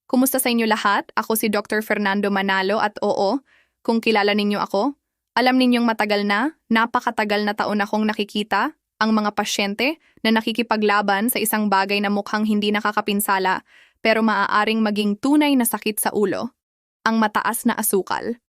Kumusta sa inyo lahat? Ako si Dr. Fernando Manalo at oo, kung kilala ninyo ako, alam ninyong matagal na, napakatagal na taon akong nakikita ang mga pasyente na nakikipaglaban sa isang bagay na mukhang hindi nakakapinsala pero maaaring maging tunay na sakit sa ulo, ang mataas na asukal.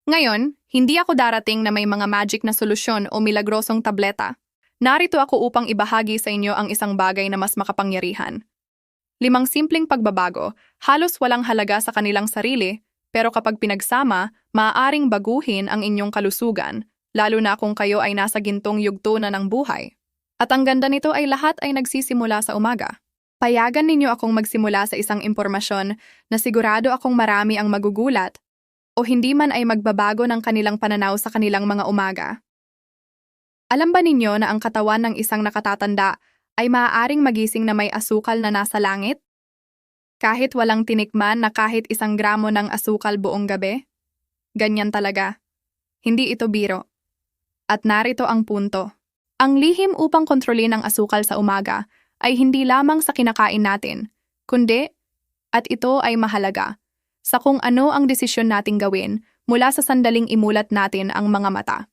Ngayon, hindi ako darating na may mga magic na solusyon o milagrosong tableta. Narito ako upang ibahagi sa inyo ang isang bagay na mas makapangyarihan. 5 simpleng pagbabago, halos walang halaga sa kanilang sarili, pero kapag pinagsama, maaaring baguhin ang inyong kalusugan, lalo na kung kayo ay nasa gintong yugto na ng buhay. At ang ganda nito ay lahat ay nagsisimula sa umaga. Payagan ninyo akong magsimula sa isang impormasyon na sigurado akong marami ang magugulat o hindi man ay magbabago ng kanilang pananaw sa kanilang mga umaga. Alam ba ninyo na ang katawan ng isang nakatatanda ay maaaring magising na may asukal na nasa langit? Kahit walang tinikman na kahit 1 gramo ng asukal buong gabi? Ganyan talaga. Hindi ito biro. At narito ang punto. Ang lihim upang kontrolin ang asukal sa umaga ay hindi lamang sa kinakain natin, kundi, at ito ay mahalaga, sa kung ano ang desisyon nating gawin mula sa sandaling imulat natin ang mga mata.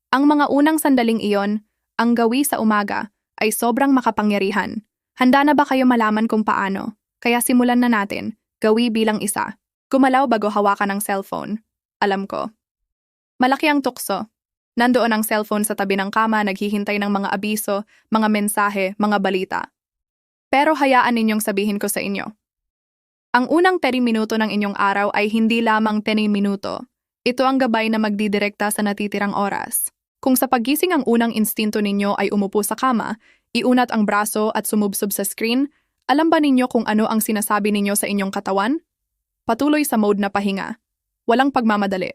Ang mga unang sandaling iyon, ang gawi sa umaga, ay sobrang makapangyarihan. Handa na ba kayo malaman kung paano? Kaya simulan na natin, gawi bilang 1. Gumalaw bago hawakan ng cellphone. Alam ko. Malaki ang tukso. Nandoon ang cellphone sa tabi ng kama, naghihintay ng mga abiso, mga mensahe, mga balita. Pero hayaan ninyong sabihin ko sa inyo. Ang unang 10 minuto ng inyong araw ay hindi lamang 10 minuto. Ito ang gabay na magdidirekta sa natitirang oras. Kung sa paggising ang unang instinto ninyo ay umupo sa kama, iunat ang braso at sumubsob sa screen, alam ba ninyo kung ano ang sinasabi ninyo sa inyong katawan? Patuloy sa mode na pahinga. Walang pagmamadali.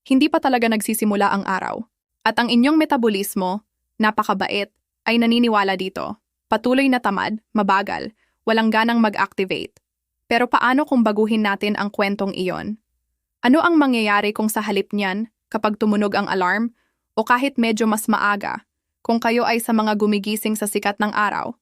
Hindi pa talaga nagsisimula ang araw. At ang inyong metabolismo, napakabait, ay naniniwala dito. Patuloy na tamad, mabagal, walang ganang mag-activate. Pero paano kung baguhin natin ang kwentong iyon? Ano ang mangyayari kung sa halip niyan, kapag tumunog ang alarm, o kahit medyo mas maaga, kung kayo ay sa mga gumigising sa sikat ng araw,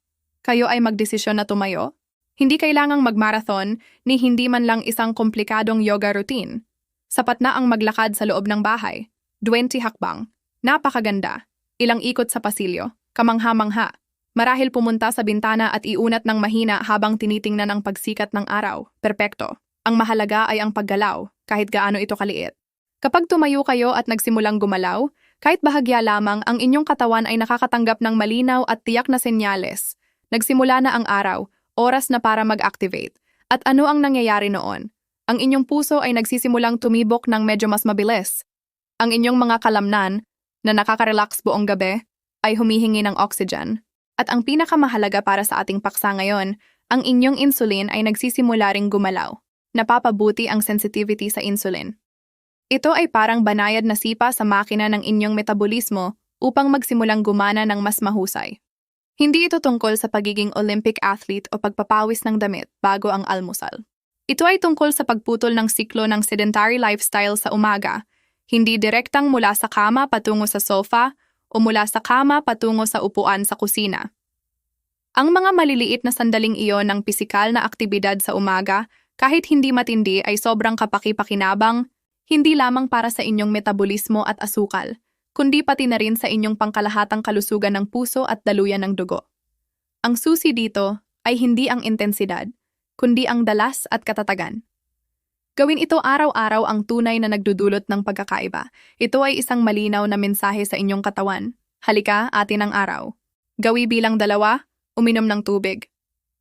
kayo ay magdesisyon na tumayo? Hindi kailangang magmarathon ni hindi man lang isang komplikadong yoga routine. Sapat na ang maglakad sa loob ng bahay. 20 hakbang. Napakaganda. Ilang ikot sa pasilyo. Kamangha-mangha. Marahil pumunta sa bintana at iunat ng mahina habang tinitingnan ang pagsikat ng araw. Perpekto. Ang mahalaga ay ang paggalaw, kahit gaano ito kaliit. Kapag tumayo kayo at nagsimulang gumalaw, kahit bahagya lamang, ang inyong katawan ay nakakatanggap ng malinaw at tiyak na senyales. Nagsimula na ang araw, oras na para mag-activate. At ano ang nangyayari noon? Ang inyong puso ay nagsisimulang tumibok ng medyo mas mabilis. Ang inyong mga kalamnan, na nakaka-relax buong gabi, ay humihingi ng oxygen. At ang pinakamahalaga para sa ating paksa ngayon, ang inyong insulin ay nagsisimula ring gumalaw. Napapabuti ang sensitivity sa insulin. Ito ay parang banayad na sipa sa makina ng inyong metabolismo upang magsimulang gumana ng mas mahusay. Hindi ito tungkol sa pagiging Olympic athlete o pagpapawis ng damit bago ang almusal. Ito ay tungkol sa pagputol ng siklo ng sedentary lifestyle sa umaga, hindi direktang mula sa kama patungo sa sofa o mula sa kama patungo sa upuan sa kusina. Ang mga maliliit na sandaling iyon ng pisikal na aktibidad sa umaga, kahit hindi matindi, ay sobrang kapaki-pakinabang, hindi lamang para sa inyong metabolismo at asukal, kundi pati na rin sa inyong pangkalahatang kalusugan ng puso at daluyan ng dugo. Ang susi dito ay hindi ang intensidad, kundi ang dalas at katatagan. Gawin ito araw-araw ang tunay na nagdudulot ng pagkakaiba. Ito ay isang malinaw na mensahe sa inyong katawan. Halika, atin ang araw. Gawi bilang 2, uminom ng tubig.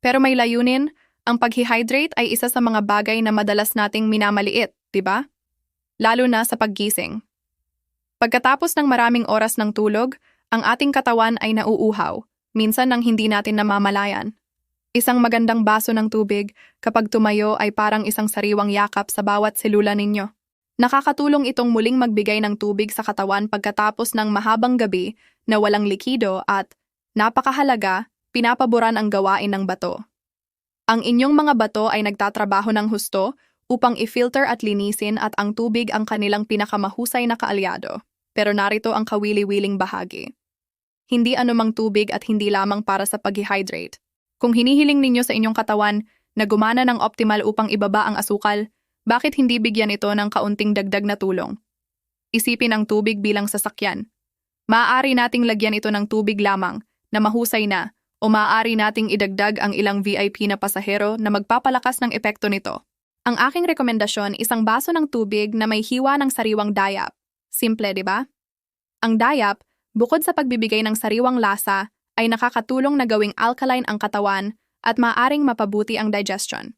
Pero may layunin, ang paghihydrate ay isa sa mga bagay na madalas nating minamaliit, di ba? Lalo na sa paggising. Pagkatapos ng maraming oras ng tulog, ang ating katawan ay nauuhaw, minsan nang hindi natin namamalayan. Isang magandang baso ng tubig kapag tumayo ay parang isang sariwang yakap sa bawat selula ninyo. Nakakatulong itong muling magbigay ng tubig sa katawan pagkatapos ng mahabang gabi na walang likido at, napakahalaga, pinapaboran ang gawain ng bato. Ang inyong mga bato ay nagtatrabaho ng husto upang i-filter at linisin at ang tubig ang kanilang pinakamahusay na kaalyado. Pero narito ang kawili-wiling bahagi. Hindi anumang tubig at hindi lamang para sa pag-hydrate. Kung hinihiling ninyo sa inyong katawan na gumana ng optimal upang ibaba ang asukal, bakit hindi bigyan ito ng kaunting dagdag na tulong? Isipin ang tubig bilang sasakyan. Maaari nating lagyan ito ng tubig lamang na mahusay na o maaari nating idagdag ang ilang VIP na pasahero na magpapalakas ng epekto nito. Ang aking rekomendasyon, isang baso ng tubig na may hiwa ng sariwang dayap. Simple, di ba? Ang dayap, bukod sa pagbibigay ng sariwang lasa, ay nakakatulong na gawing alkaline ang katawan at maaring mapabuti ang digestion.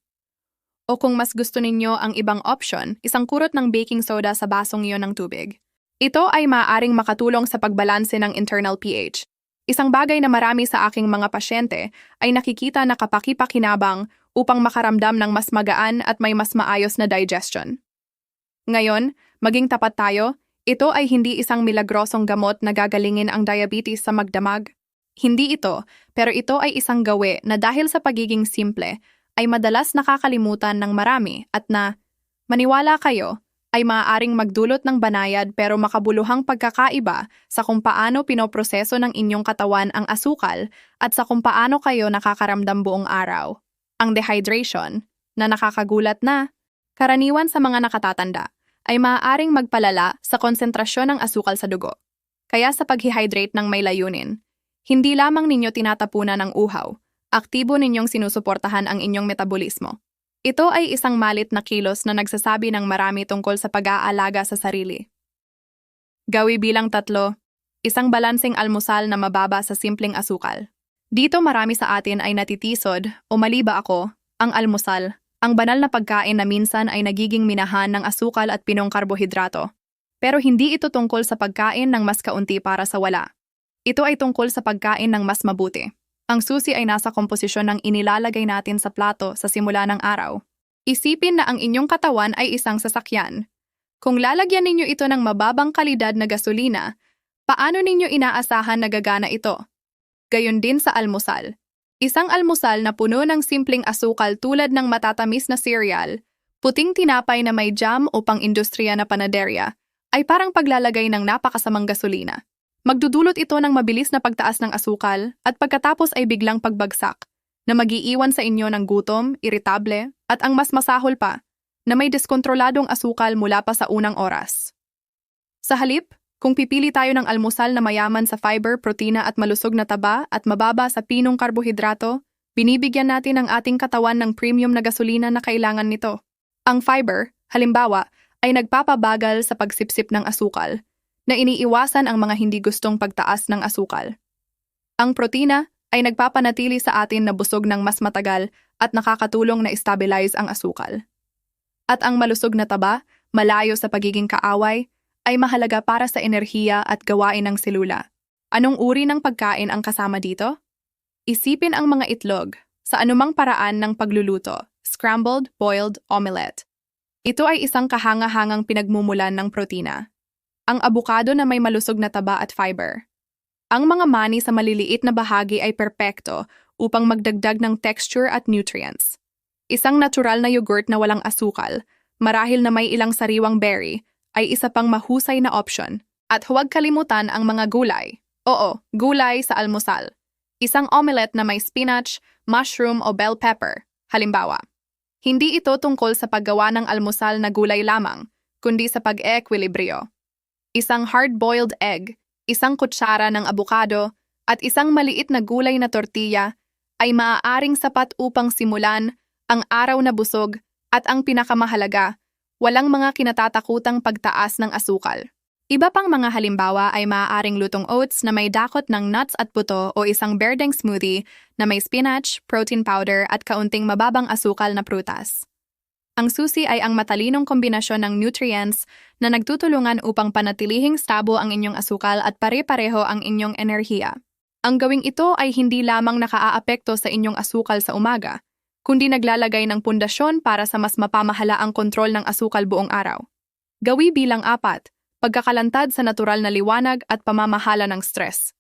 O kung mas gusto ninyo ang ibang option, isang kurot ng baking soda sa basong iyon ng tubig. Ito ay maaaring makatulong sa pagbalanse ng internal pH. Isang bagay na marami sa aking mga pasyente ay nakikita na kapaki-pakinabang upang makaramdam ng mas magaan at may mas maayos na digestion. Ngayon, maging tapat tayo, ito ay hindi isang milagrosong gamot na gagalingin ang diabetes sa magdamag. Hindi ito, pero ito ay isang gawi na dahil sa pagiging simple, ay madalas nakakalimutan ng marami at na, maniwala kayo, ay maaaring magdulot ng banayad pero makabuluhang pagkakaiba sa kung paano pinoproseso ng inyong katawan ang asukal at sa kung paano kayo nakakaramdam buong araw. Ang dehydration, na nakakagulat na, karaniwan sa mga nakatatanda, ay maaaring magpalala sa konsentrasyon ng asukal sa dugo. Kaya sa pag-hydrate ng may layunin, hindi lamang ninyo tinatapunan ang uhaw, aktibo ninyong sinusuportahan ang inyong metabolismo. Ito ay isang malit na kilos na nagsasabi ng marami tungkol sa pag-aalaga sa sarili. Gawi bilang 3, isang balanseng almusal na mababa sa simpleng asukal. Dito marami sa atin ay natitisod, o mali ba ako, ang almusal, ang banal na pagkain na minsan ay nagiging minahan ng asukal at pinong karbohidrato. Pero hindi ito tungkol sa pagkain ng mas kaunti para sa wala. Ito ay tungkol sa pagkain ng mas mabuti. Ang susi ay nasa komposisyon ng inilalagay natin sa plato sa simula ng araw. Isipin na ang inyong katawan ay isang sasakyan. Kung lalagyan ninyo ito ng mababang kalidad na gasolina, paano ninyo inaasahan na gagana ito? Gayon din sa almusal. Isang almusal na puno ng simpleng asukal tulad ng matatamis na cereal, puting tinapay na may jam o pang-industriya na panaderya, ay parang paglalagay ng napakasamang gasolina. Magdudulot ito ng mabilis na pagtaas ng asukal at pagkatapos ay biglang pagbagsak na mag-iiwan sa inyo ng gutom, iritable at ang mas masahol pa na may diskontroladong asukal mula pa sa unang oras. Sa halip, kung pipili tayo ng almusal na mayaman sa fiber, protina at malusog na taba at mababa sa pinong karbohidrato, binibigyan natin ang ating katawan ng premium na gasolina na kailangan nito. Ang fiber, halimbawa, ay nagpapabagal sa pagsipsip ng asukal, na iniiwasan ang mga hindi gustong pagtaas ng asukal. Ang protina ay nagpapanatili sa atin na busog ng mas matagal at nakakatulong na stabilize ang asukal. At ang malusog na taba, malayo sa pagiging kaaway, ay mahalaga para sa enerhiya at gawain ng selula. Anong uri ng pagkain ang kasama dito? Isipin ang mga itlog sa anumang paraan ng pagluluto, scrambled, boiled, omelette. Ito ay isang kahanga-hangang pinagmumulan ng protina. Ang abukado na may malusog na taba at fiber. Ang mga mani sa maliliit na bahagi ay perpekto upang magdagdag ng texture at nutrients. Isang natural na yogurt na walang asukal, marahil na may ilang sariwang berry, ay isa pang mahusay na option. At huwag kalimutan ang mga gulay. Oo, gulay sa almusal. Isang omelette na may spinach, mushroom o bell pepper, halimbawa. Hindi ito tungkol sa paggawa ng almusal na gulay lamang, kundi sa pag-ekwilibryo. Isang hard-boiled egg, isang kutsara ng abukado, at isang maliit na gulay na tortilla ay maaaring sapat upang simulan ang araw na busog at ang pinakamahalaga, walang mga kinatatakutang pagtaas ng asukal. Iba pang mga halimbawa ay maaaring lutong oats na may dakot ng nuts at buto o isang berdeng smoothie na may spinach, protein powder at kaunting mababang asukal na prutas. Ang susi ay ang matalinong kombinasyon ng nutrients na nagtutulungan upang panatilihing stable ang inyong asukal at pare-pareho ang inyong enerhiya. Ang gawing ito ay hindi lamang nakaaapekto sa inyong asukal sa umaga, kundi naglalagay ng pundasyon para sa mas mapamahalaang kontrol ng asukal buong araw. Gawi bilang 4, pagkakalantad sa natural na liwanag at pamamahala ng stress.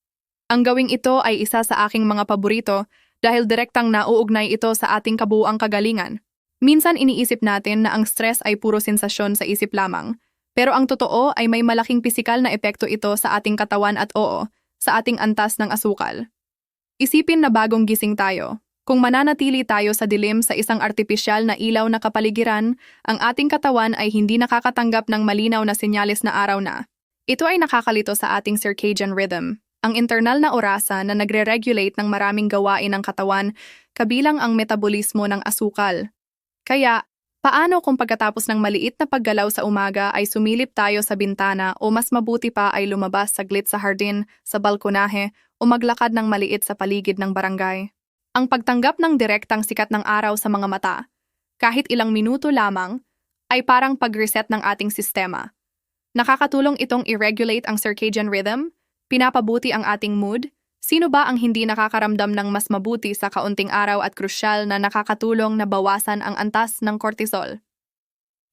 Ang gawing ito ay isa sa aking mga paborito dahil direktang nauugnay ito sa ating kabuuang kagalingan. Minsan iniisip natin na ang stress ay puro sensasyon sa isip lamang, pero ang totoo ay may malaking pisikal na epekto ito sa ating katawan at sa ating antas ng asukal. Isipin na bagong gising tayo, Kung mananatili tayo sa dilim sa isang artipisyal na ilaw na kapaligiran, ang ating katawan ay hindi nakakatanggap ng malinaw na senyales na araw na. Ito ay nakakalito sa ating circadian rhythm, ang internal na orasa na nagre-regulate ng maraming gawain ng katawan, kabilang ang metabolismo ng asukal. Kaya, paano kung pagkatapos ng maliit na paggalaw sa umaga ay sumilip tayo sa bintana o mas mabuti pa ay lumabas saglit sa hardin, sa balkonahe o maglakad ng maliit sa paligid ng barangay? Ang pagtanggap ng direktang sikat ng araw sa mga mata, kahit ilang minuto lamang, ay parang pag-reset ng ating sistema. Nakakatulong itong i-regulate ang circadian rhythm, pinapabuti ang ating mood. Sino ba ang hindi nakakaramdam ng mas mabuti sa kaunting araw at krusyal na nakakatulong na bawasan ang antas ng cortisol?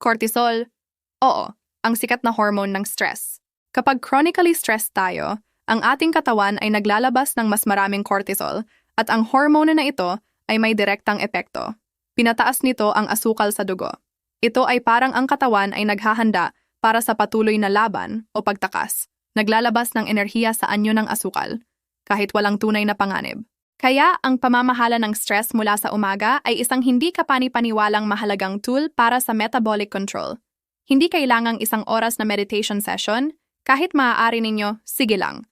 Cortisol, oo, ang sikat na hormone ng stress. Kapag chronically stressed tayo, ang ating katawan ay naglalabas ng mas maraming cortisol at ang hormone na ito ay may direktang epekto. Pinataas nito ang asukal sa dugo. Ito ay parang ang katawan ay naghahanda para sa patuloy na laban o pagtakas. Naglalabas ng enerhiya sa anyo ng asukal, kahit walang tunay na panganib. Kaya ang pamamahala ng stress mula sa umaga ay isang hindi kapani-paniwalang mahalagang tool para sa metabolic control. Hindi kailangang isang oras na meditation session, kahit maaari ninyo, sige lang.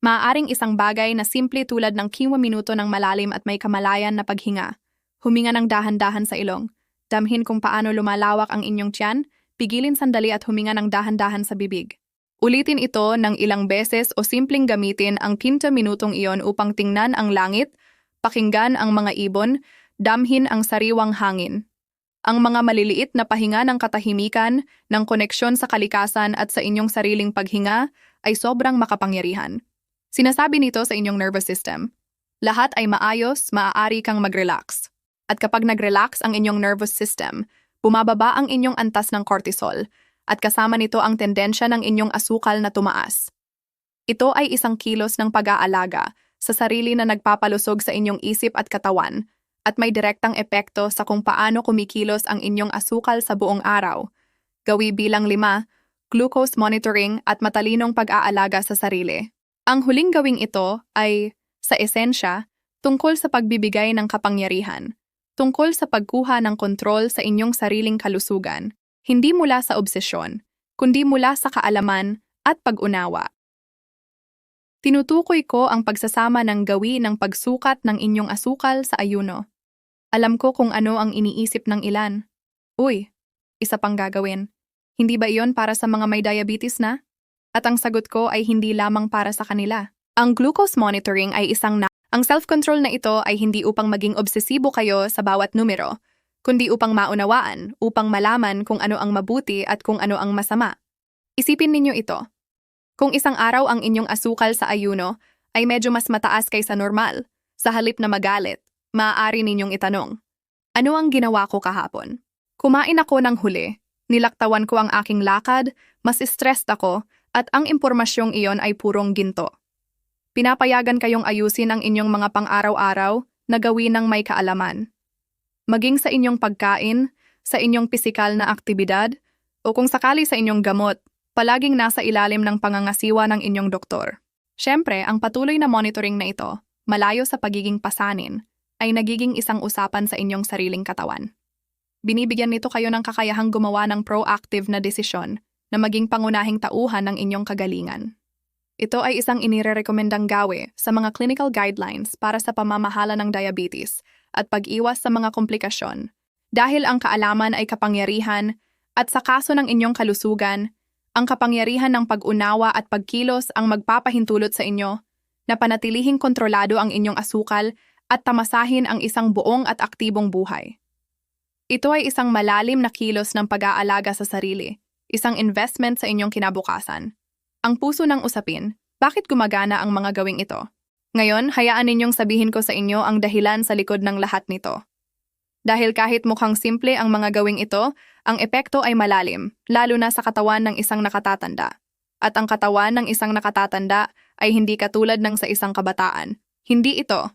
Maaaring isang bagay na simple tulad ng 15 minuto ng malalim at may kamalayan na paghinga. Huminga ng dahan-dahan sa ilong. Damhin kung paano lumalawak ang inyong tiyan, pigilin sandali at huminga ng dahan-dahan sa bibig. Ulitin ito ng ilang beses o simpleng gamitin ang 15 minutong iyon upang tingnan ang langit, pakinggan ang mga ibon, damhin ang sariwang hangin. Ang mga maliliit na pahinga ng katahimikan, ng koneksyon sa kalikasan at sa inyong sariling paghinga ay sobrang makapangyarihan. Sinasabi nito sa inyong nervous system. Lahat ay maayos, maaari kang mag-relax. At kapag nag-relax ang inyong nervous system, bumababa ang inyong antas ng cortisol, at kasama nito ang tendensya ng inyong asukal na tumaas. Ito ay isang kilos ng pag-aalaga sa sarili na nagpapalusog sa inyong isip at katawan, at may direktang epekto sa kung paano kumikilos ang inyong asukal sa buong araw. Gawi bilang 5, glucose monitoring at matalinong pag-aalaga sa sarili. Ang huling gawing ito ay, sa esensya, tungkol sa pagbibigay ng kapangyarihan, tungkol sa pagkuha ng kontrol sa inyong sariling kalusugan, hindi mula sa obsesyon, kundi mula sa kaalaman at pag-unawa. Tinutukoy ko ang pagsasama ng gawi ng pagsukat ng inyong asukal sa ayuno. Alam ko kung ano ang iniisip ng ilan. Uy, isa pang gagawin. Hindi ba iyon para sa mga may diabetes na? At ang sagot ko ay hindi lamang para sa kanila. Ang glucose monitoring ay ang self-control na ito ay hindi upang maging obsesibo kayo sa bawat numero, kundi upang maunawaan, upang malaman kung ano ang mabuti at kung ano ang masama. Isipin ninyo ito. Kung isang araw ang inyong asukal sa ayuno ay medyo mas mataas kaysa normal, sa halip na magalit, maaari ninyong itanong, ano ang ginawa ko kahapon? Kumain ako ng huli, nilaktawan ko ang aking lakad, mas stressed ako, at ang impormasyong iyon ay purong ginto. Pinapayagan kayong ayusin ang inyong mga pang-araw-araw na gawin ng may kaalaman. Maging sa inyong pagkain, sa inyong pisikal na aktibidad, o kung sakali sa inyong gamot, palaging nasa ilalim ng pangangasiwa ng inyong doktor. Siyempre, ang patuloy na monitoring na ito, malayo sa pagiging pasanin, ay nagiging isang usapan sa inyong sariling katawan. Binibigyan nito kayo ng kakayahang gumawa ng proactive na desisyon na maging pangunahing tauhan ng inyong kagalingan. Ito ay isang inirerekomendang gawe sa mga clinical guidelines para sa pamamahala ng diabetes at pag-iwas sa mga komplikasyon. Dahil ang kaalaman ay kapangyarihan at sa kaso ng inyong kalusugan, ang kapangyarihan ng pag-unawa at pagkilos ang magpapahintulot sa inyo na panatilihing kontrolado ang inyong asukal at tamasahin ang isang buong at aktibong buhay. Ito ay isang malalim na kilos ng pag-aalaga sa sarili, isang investment sa inyong kinabukasan. Ang puso ng usapin, bakit gumagana ang mga gawing ito? Ngayon, hayaan ninyong sabihin ko sa inyo ang dahilan sa likod ng lahat nito. Dahil kahit mukhang simple ang mga gawing ito, ang epekto ay malalim, lalo na sa katawan ng isang nakatatanda. At ang katawan ng isang nakatatanda ay hindi katulad ng sa isang kabataan. Hindi ito.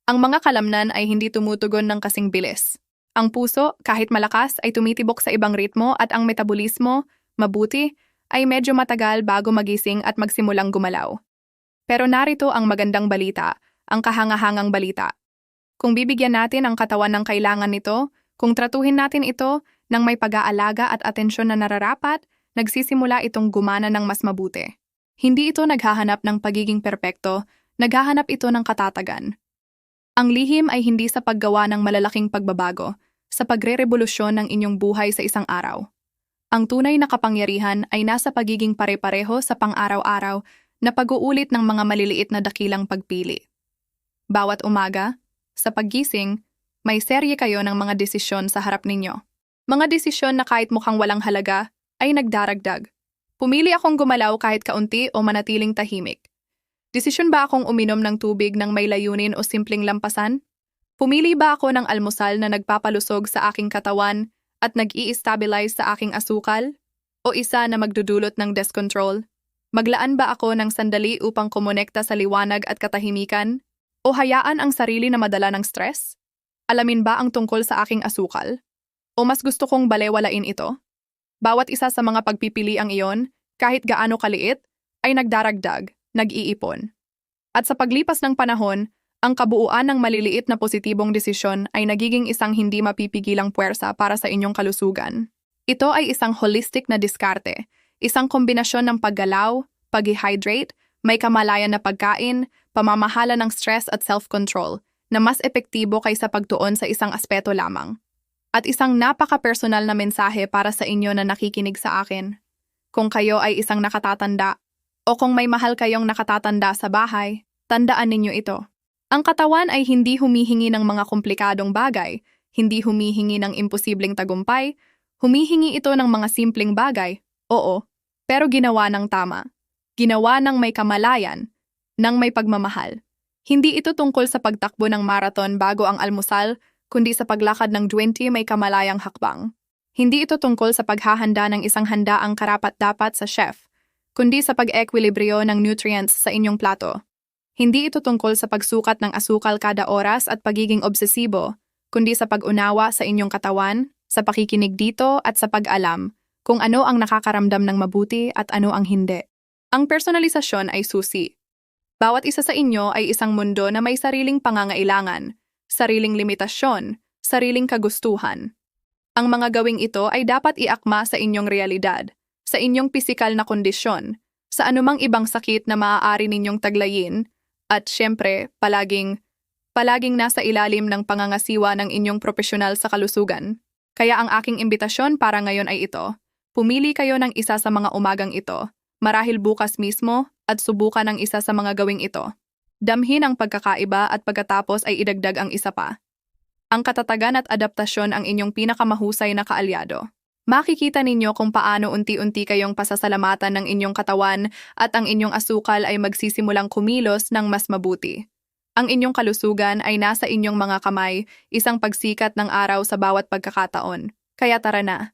Ang mga kalamnan ay hindi tumutugon ng kasing bilis. Ang puso, kahit malakas, ay tumitibok sa ibang ritmo at ang metabolismo, mabuti, ay medyo matagal bago magising at magsimulang gumalaw. Pero narito ang magandang balita, ang kahangahangang balita. Kung bibigyan natin ang katawan ng kailangan nito, kung tratuhin natin ito ng may pag-aalaga at atensyon na nararapat, nagsisimula itong gumana ng mas mabuti. Hindi ito naghahanap ng pagiging perpekto, naghahanap ito ng katatagan. Ang lihim ay hindi sa paggawa ng malalaking pagbabago, sa pagre-revolusyon ng inyong buhay sa isang araw. Ang tunay na kapangyarihan ay nasa pagiging pare-pareho sa pang-araw-araw na pag-uulit ng mga maliliit na dakilang pagpili. Bawat umaga, sa paggising, may serye kayo ng mga desisyon sa harap ninyo. Mga desisyon na kahit mukhang walang halaga, ay nagdaragdag. Pumili akong gumalaw kahit kaunti o manatiling tahimik. Desisyon ba akong uminom ng tubig ng may layunin o simpleng lampasan? Pumili ba ako ng almusal na nagpapalusog sa aking katawan at nag-i-stabilize sa aking asukal? O isa na magdudulot ng discontrol? Maglaan ba ako ng sandali upang kumonekta sa liwanag at katahimikan? O hayaan ang sarili na madala ng stress? Alamin ba ang tungkol sa aking asukal? O mas gusto kong balewalain ito? Bawat isa sa mga pagpipiliang iyon, kahit gaano kaliit, ay nagdaragdag, nag-iipon. At sa paglipas ng panahon, ang kabuuan ng maliliit na positibong desisyon ay nagiging isang hindi mapipigilang puwersa para sa inyong kalusugan. Ito ay isang holistic na diskarte, isang kombinasyon ng paggalaw, pag-hydrate, may kamalayan na pagkain, pamamahala ng stress at self-control na mas epektibo kaysa pagtuon sa isang aspeto lamang. At isang napaka-personal na mensahe para sa inyo na nakikinig sa akin. Kung kayo ay isang nakatatanda, o kung may mahal kayong nakatatanda sa bahay, tandaan ninyo ito. Ang katawan ay hindi humihingi ng mga komplikadong bagay, hindi humihingi ng imposibleng tagumpay, humihingi ito ng mga simpleng bagay, oo, pero ginawa ng tama. Ginawa ng may kamalayan, ng may pagmamahal. Hindi ito tungkol sa pagtakbo ng marathon bago ang almusal, kundi sa paglakad ng 20 may kamalayang hakbang. Hindi ito tungkol sa paghahanda ng isang handaang karapat-dapat sa chef, kundi sa pag-ekwilibryo ng nutrients sa inyong plato. Hindi ito tungkol sa pagsukat ng asukal kada oras at pagiging obsesibo, kundi sa pag-unawa sa inyong katawan, sa pakikinig dito at sa pag-alam kung ano ang nakakaramdam ng mabuti at ano ang hindi. Ang personalisasyon ay susi. Bawat isa sa inyo ay isang mundo na may sariling pangangailangan, sariling limitasyon, sariling kagustuhan. Ang mga gawing ito ay dapat iakma sa inyong realidad, sa inyong pisikal na kondisyon, sa anumang ibang sakit na maaari ninyong taglayin, at syempre, palaging nasa ilalim ng pangangasiwa ng inyong profesional sa kalusugan. Kaya ang aking imbitasyon para ngayon ay ito. Pumili kayo ng isa sa mga umagang ito, marahil bukas mismo, at subukan ang isa sa mga gawing ito. Damhin ang pagkakaiba at pagkatapos ay idagdag ang isa pa. Ang katatagan at adaptasyon ang inyong pinakamahusay na kaalyado. Makikita ninyo kung paano unti-unti kayong pasasalamatan ng inyong katawan at ang inyong asukal ay magsisimulang kumilos ng mas mabuti. Ang inyong kalusugan ay nasa inyong mga kamay, isang pagsikat ng araw sa bawat pagkakataon. Kaya tara na,